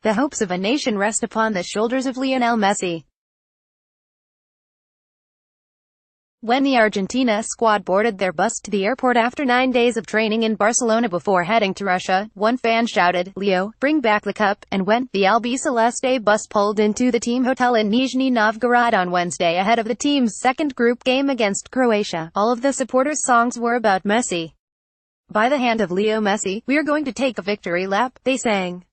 The hopes of a nation rest upon the shoulders of Lionel Messi. When the Argentina squad boarded their bus to the airport after 9 days of training in Barcelona before heading to Russia, one fan shouted, "Leo, bring back the cup," and when the Albiceleste bus pulled into the team hotel in Nizhny Novgorod on Wednesday ahead of the team's second group game against Croatia, all of the supporters' songs were about Messi. "By the hand of Leo Messi, we're going to take a victory lap," they sang.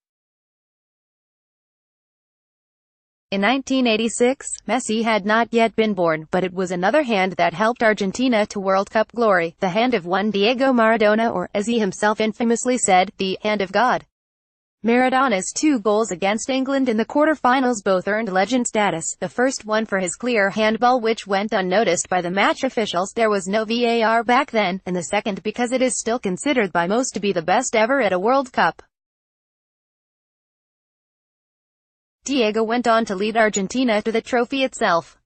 In 1986, Messi had not yet been born, but it was another hand that helped Argentina to World Cup glory, the hand of one Diego Maradona, or, as he himself infamously said, the hand of God. Maradona's 2 goals against England in the quarter-finals both earned legend status, the first one for his clear handball which went unnoticed by the match officials, there was no VAR back then, and the second because it is still considered by most to be the best ever at a World Cup. Diego went on to lead Argentina to the trophy itself.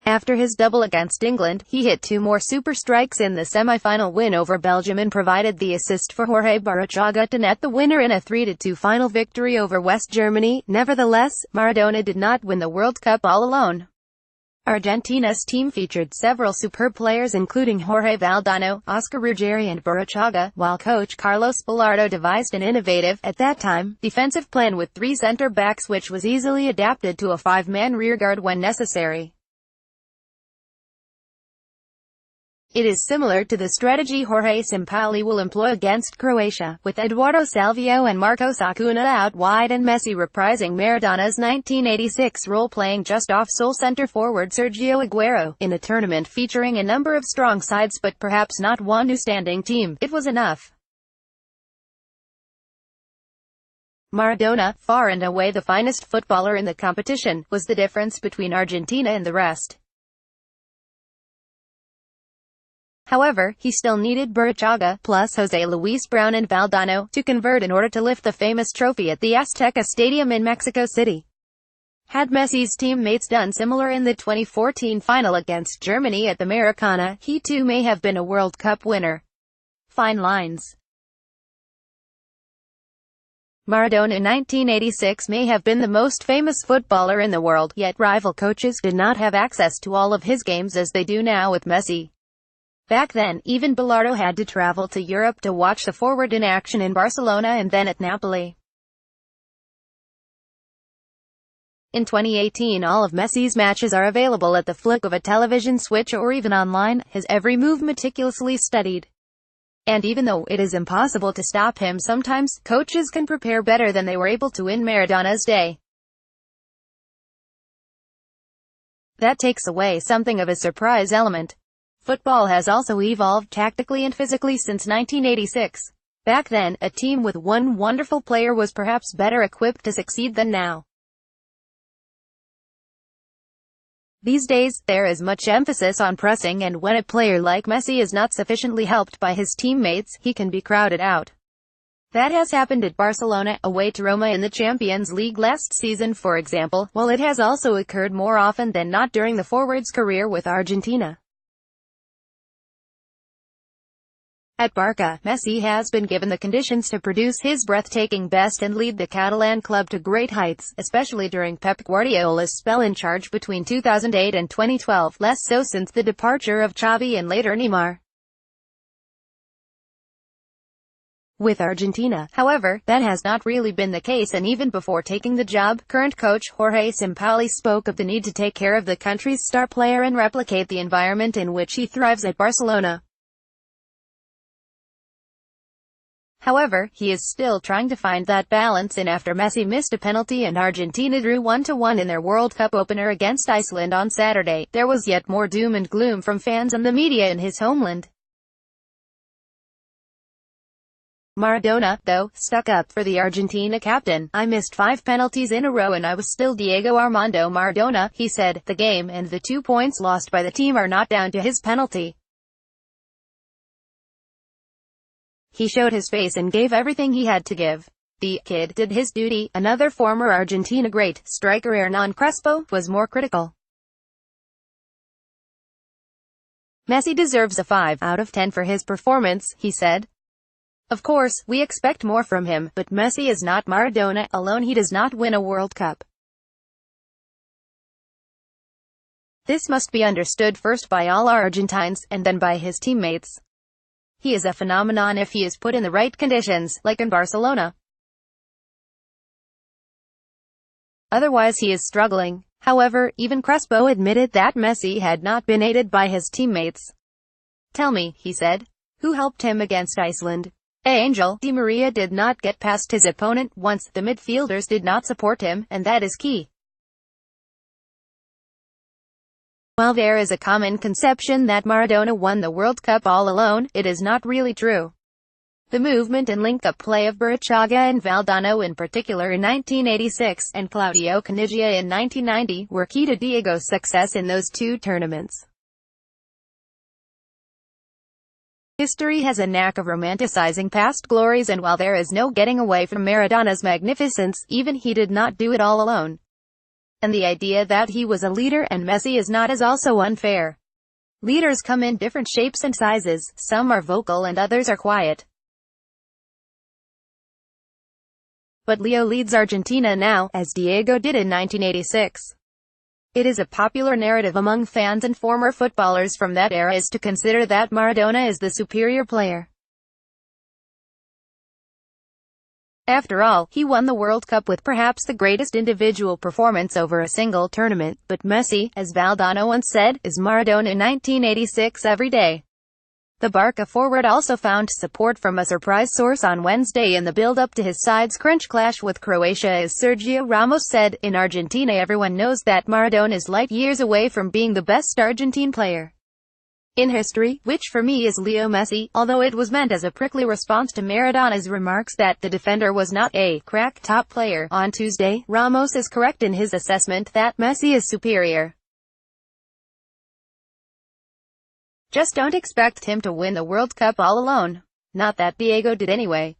After his double against England, he hit 2 more super strikes in the semi-final win over Belgium and provided the assist for Jorge Burruchaga to net the winner in a 3-2 final victory over West Germany. Nevertheless, Maradona did not win the World Cup all alone. Argentina's team featured several superb players including Jorge Valdano, Oscar Ruggeri and Burruchaga, while coach Carlos Bilardo devised an innovative, at that time, defensive plan with 3 center-backs which was easily adapted to a 5-man rearguard when necessary. It is similar to the strategy Jorge Sampaoli will employ against Croatia, with Eduardo Salvio and Marcos Acuna out wide and Messi reprising Maradona's 1986 role playing just off sole center-forward Sergio Aguero. In a tournament featuring a number of strong sides but perhaps not one outstanding team, it was enough. Maradona, far and away the finest footballer in the competition, was the difference between Argentina and the rest. However, he still needed Burruchaga, plus Jose Luis Brown and Valdano, to convert in order to lift the famous trophy at the Azteca Stadium in Mexico City. Had Messi's teammates done similar in the 2014 final against Germany at the Maracana, he too may have been a World Cup winner. Fine lines. Maradona in 1986 may have been the most famous footballer in the world, yet rival coaches did not have access to all of his games as they do now with Messi. Back then, even Bilardo had to travel to Europe to watch the forward in action in Barcelona and then at Napoli. In 2018 all of Messi's matches are available at the flick of a television switch or even online, his every move meticulously studied. And even though it is impossible to stop him sometimes, coaches can prepare better than they were able to in Maradona's day. That takes away something of his surprise element. Football has also evolved tactically and physically since 1986. Back then, a team with one wonderful player was perhaps better equipped to succeed than now. These days, there is much emphasis on pressing, and when a player like Messi is not sufficiently helped by his teammates, he can be crowded out. That has happened at Barcelona, away to Roma in the Champions League last season for example, while it has also occurred more often than not during the forward's career with Argentina. At Barca, Messi has been given the conditions to produce his breathtaking best and lead the Catalan club to great heights, especially during Pep Guardiola's spell in charge between 2008 and 2012, less so since the departure of Xavi and later Neymar. With Argentina, however, that has not really been the case, and even before taking the job, current coach Jorge Sampaoli spoke of the need to take care of the country's star player and replicate the environment in which he thrives at Barcelona. However, he is still trying to find that balance in after Messi missed a penalty and Argentina drew 1-1 in their World Cup opener against Iceland on Saturday. There was yet more doom and gloom from fans and the media in his homeland. Maradona, though, stuck up for the Argentina captain. "I missed 5 penalties in a row and I was still Diego Armando Maradona," he said. "The game and the 2 points lost by the team are not down to his penalty. He showed his face and gave everything he had to give. The kid did his duty." Another former Argentina great, striker Hernan Crespo, was more critical. "Messi deserves a 5 out of 10 for his performance," he said. Of course, we expect more from him, but Messi is not Maradona. Alone he does not win a World Cup. This must be understood first by all Argentines, and then by his teammates. He is a phenomenon if he is put in the right conditions, like in Barcelona. Otherwise he is struggling. However, even Crespo admitted that Messi had not been aided by his teammates. "Tell me," he said, "who helped him against Iceland?" Angel Di Maria did not get past his opponent once. The midfielders did not support him, and that is key. While there is a common conception that Maradona won the World Cup all alone, it is not really true. The movement and link-up play of Burruchaga and Valdano in particular in 1986, and Claudio Caniggia in 1990, were key to Diego's success in those two tournaments. History has a knack of romanticizing past glories, and while there is no getting away from Maradona's magnificence, even he did not do it all alone. And the idea that he was a leader and Messi is not is also unfair. Leaders come in different shapes and sizes, some are vocal and others are quiet. But Leo leads Argentina now, as Diego did in 1986. It is a popular narrative among fans and former footballers from that era is to consider that Maradona is the superior player. After all, he won the World Cup with perhaps the greatest individual performance over a single tournament, but Messi, as Valdano once said, is Maradona in 1986 every day. The Barca forward also found support from a surprise source on Wednesday in the build-up to his side's crunch clash with Croatia, as Sergio Ramos said, "In Argentina everyone knows that Maradona is light years away from being the best Argentine player in history, which for me is Leo Messi," although it was meant as a prickly response to Maradona's remarks that the defender was not a crack top player. On Tuesday, Ramos is correct in his assessment that Messi is superior. Just don't expect him to win the World Cup all alone. Not that Diego did anyway.